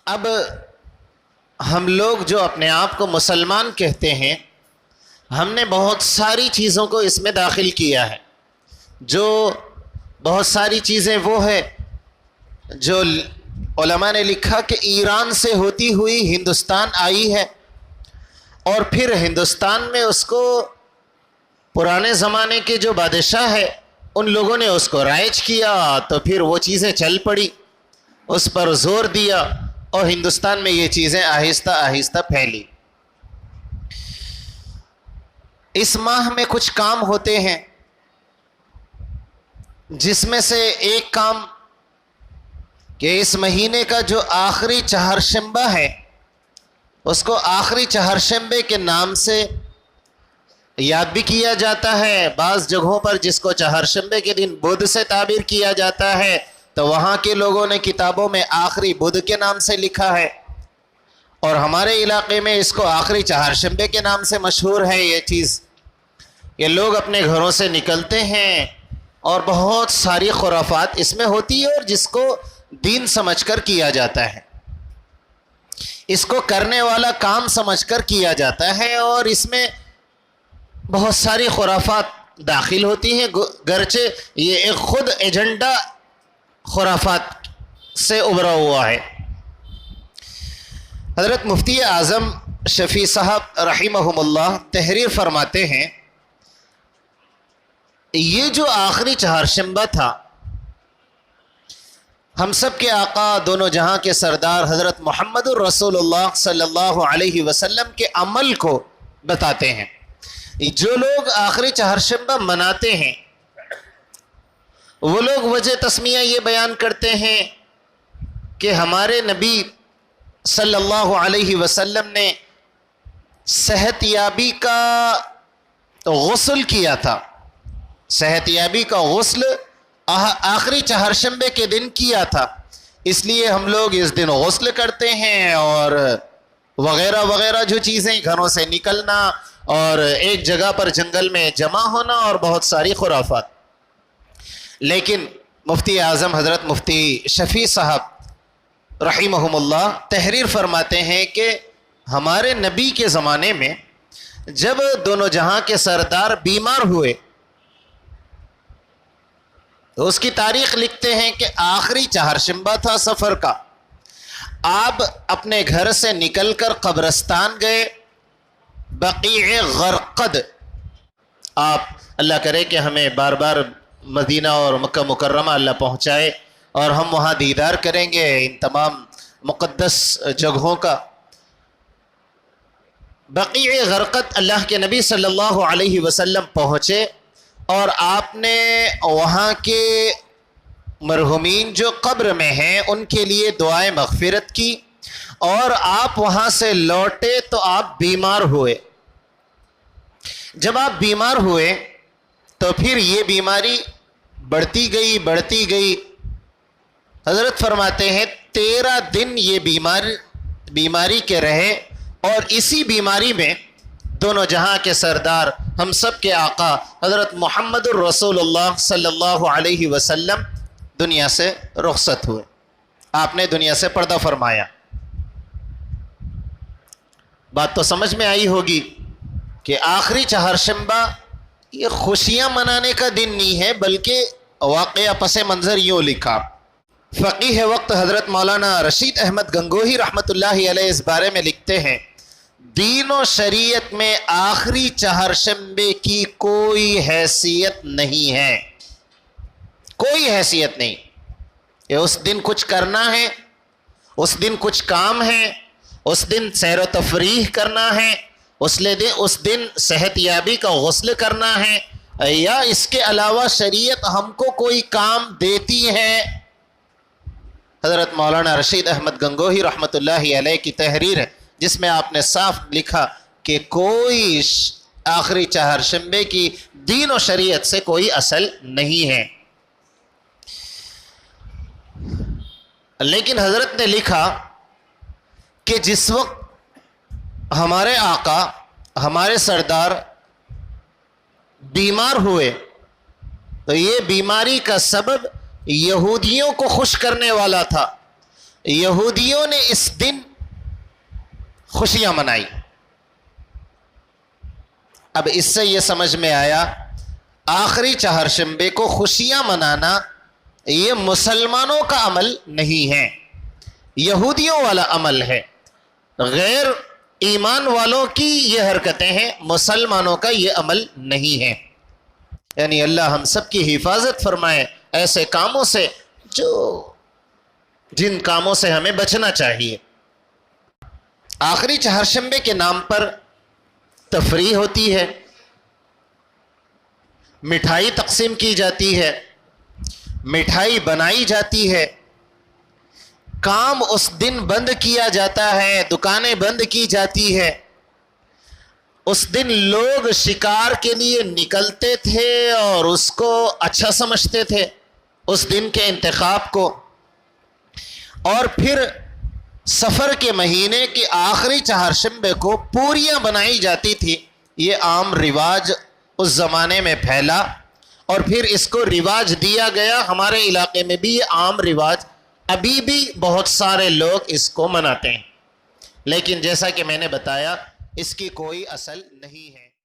اب ہم لوگ جو اپنے آپ کو مسلمان کہتے ہیں، ہم نے بہت ساری چیزوں کو اس میں داخل کیا ہے. جو بہت ساری چیزیں وہ ہے جو علماء نے لکھا کہ ایران سے ہوتی ہوئی ہندوستان آئی ہے، اور پھر ہندوستان میں اس کو پرانے زمانے کے جو بادشاہ ہے ان لوگوں نے اس کو رائج کیا، تو پھر وہ چیزیں چل پڑی، اس پر زور دیا اور ہندوستان میں یہ چیزیں آہستہ آہستہ پھیلی. اس ماہ میں کچھ کام ہوتے ہیں، جس میں سے ایک کام کہ اس مہینے کا جو آخری چہارشنبہ ہے اس کو آخری چہارشنبے کے نام سے یاد بھی کیا جاتا ہے. بعض جگہوں پر جس کو چہارشنبے کے دن بدھ سے تعبیر کیا جاتا ہے تو وہاں کے لوگوں نے کتابوں میں آخری بدھ کے نام سے لکھا ہے، اور ہمارے علاقے میں اس کو آخری چہارشنبے کے نام سے مشہور ہے. یہ چیز یہ لوگ اپنے گھروں سے نکلتے ہیں اور بہت ساری خرافات اس میں ہوتی ہے، اور جس کو دین سمجھ کر کیا جاتا ہے، اس کو کرنے والا کام سمجھ کر کیا جاتا ہے، اور اس میں بہت ساری خرافات داخل ہوتی ہیں، گرچہ یہ ایک خود ایجنڈا خرافات سے ابھرا ہوا ہے. حضرت مفتی اعظم شفیع صاحب رحمہم اللہ تحریر فرماتے ہیں، یہ جو آخری چہارشنبہ تھا ہم سب کے آقا دونوں جہاں کے سردار حضرت محمد الرسول اللہ صلی اللہ علیہ وسلم کے عمل کو بتاتے ہیں. جو لوگ آخری چہارشنبہ مناتے ہیں وہ لوگ وجہ تسمیہ یہ بیان کرتے ہیں کہ ہمارے نبی صلی اللہ علیہ وسلم نے صحت یابی کا غسل کیا تھا. صحت یابی کا غسل آخری چہارشنبے کے دن کیا تھا، اس لیے ہم لوگ اس دن غسل کرتے ہیں، اور وغیرہ وغیرہ جو چیزیں، گھروں سے نکلنا اور ایک جگہ پر جنگل میں جمع ہونا اور بہت ساری خرافات. لیکن مفتی اعظم حضرت مفتی شفیع صاحب رحمہم اللہ تحریر فرماتے ہیں کہ ہمارے نبی کے زمانے میں جب دونوں جہاں کے سردار بیمار ہوئے تو اس کی تاریخ لکھتے ہیں کہ آخری چہارشنبہ تھا سفر کا. آپ اپنے گھر سے نکل کر قبرستان گئے، بقیع غرقد. آپ اللہ کرے کہ ہمیں بار بار مدینہ اور مکہ مکرمہ اللہ پہنچائے اور ہم وہاں دیدار کریں گے ان تمام مقدس جگہوں کا. بقیع غرقد اللہ کے نبی صلی اللہ علیہ وسلم پہنچے، اور آپ نے وہاں کے مرحومین جو قبر میں ہیں ان کے لیے دعائیں مغفرت کی، اور آپ وہاں سے لوٹے تو آپ بیمار ہوئے. جب آپ بیمار ہوئے تو پھر یہ بیماری بڑھتی گئی. حضرت فرماتے ہیں 13 دن یہ بیماری کے رہے، اور اسی بیماری میں دونوں جہاں کے سردار ہم سب کے آقا حضرت محمد الرسول اللہ صلی اللہ علیہ وسلم دنیا سے رخصت ہوئے. آپ نے دنیا سے پردہ فرمایا. بات تو سمجھ میں آئی ہوگی کہ آخری چہارشنبہ یہ خوشیاں منانے کا دن نہیں ہے، بلکہ واقعہ پس منظر یوں لکھا. فقیہ وقت حضرت مولانا رشید احمد گنگوہی رحمۃ اللہ علیہ اس بارے میں لکھتے ہیں، دین و شریعت میں آخری چہارشنبے کی کوئی حیثیت نہیں ہے، کوئی حیثیت نہیں کہ اس دن کچھ کرنا ہے، اس دن کچھ کام ہے، اس دن سیر و تفریح کرنا ہے، اس دن صحت یابی کا غسل کرنا ہے، یا اس کے علاوہ شریعت ہم کو کوئی کام دیتی ہے. حضرت مولانا رشید احمد گنگوہی رحمۃ اللہ علیہ کی تحریر ہے جس میں آپ نے صاف لکھا کہ کوئی آخری چہارشنبے کی دین و شریعت سے کوئی اصل نہیں ہے. لیکن حضرت نے لکھا کہ جس وقت ہمارے آقا ہمارے سردار بیمار ہوئے تو یہ بیماری کا سبب یہودیوں کو خوش کرنے والا تھا. یہودیوں نے اس دن خوشیاں منائی. اب اس سے یہ سمجھ میں آیا آخری چہارشنبے کو خوشیاں منانا یہ مسلمانوں کا عمل نہیں ہے، یہودیوں والا عمل ہے. غیر ایمان والوں کی یہ حرکتیں ہیں، مسلمانوں کا یہ عمل نہیں ہے. یعنی اللہ ہم سب کی حفاظت فرمائے ایسے کاموں سے جن کاموں سے ہمیں بچنا چاہیے. آخری چہارشنبے کے نام پر تفریح ہوتی ہے، مٹھائی تقسیم کی جاتی ہے، مٹھائی بنائی جاتی ہے، کام اس دن بند کیا جاتا ہے، دکانیں بند کی جاتی ہے. اس دن لوگ شکار کے لیے نکلتے تھے اور اس کو اچھا سمجھتے تھے، اس دن کے انتخاب کو. اور پھر سفر کے مہینے کی آخری چہارشنبے کو پوریاں بنائی جاتی تھی. یہ عام رواج اس زمانے میں پھیلا اور پھر اس کو رواج دیا گیا. ہمارے علاقے میں بھی یہ عام رواج ابھی بھی بہت سارے لوگ اس کو مناتے ہیں، لیکن جیسا کہ میں نے بتایا اس کی کوئی اصل نہیں ہے.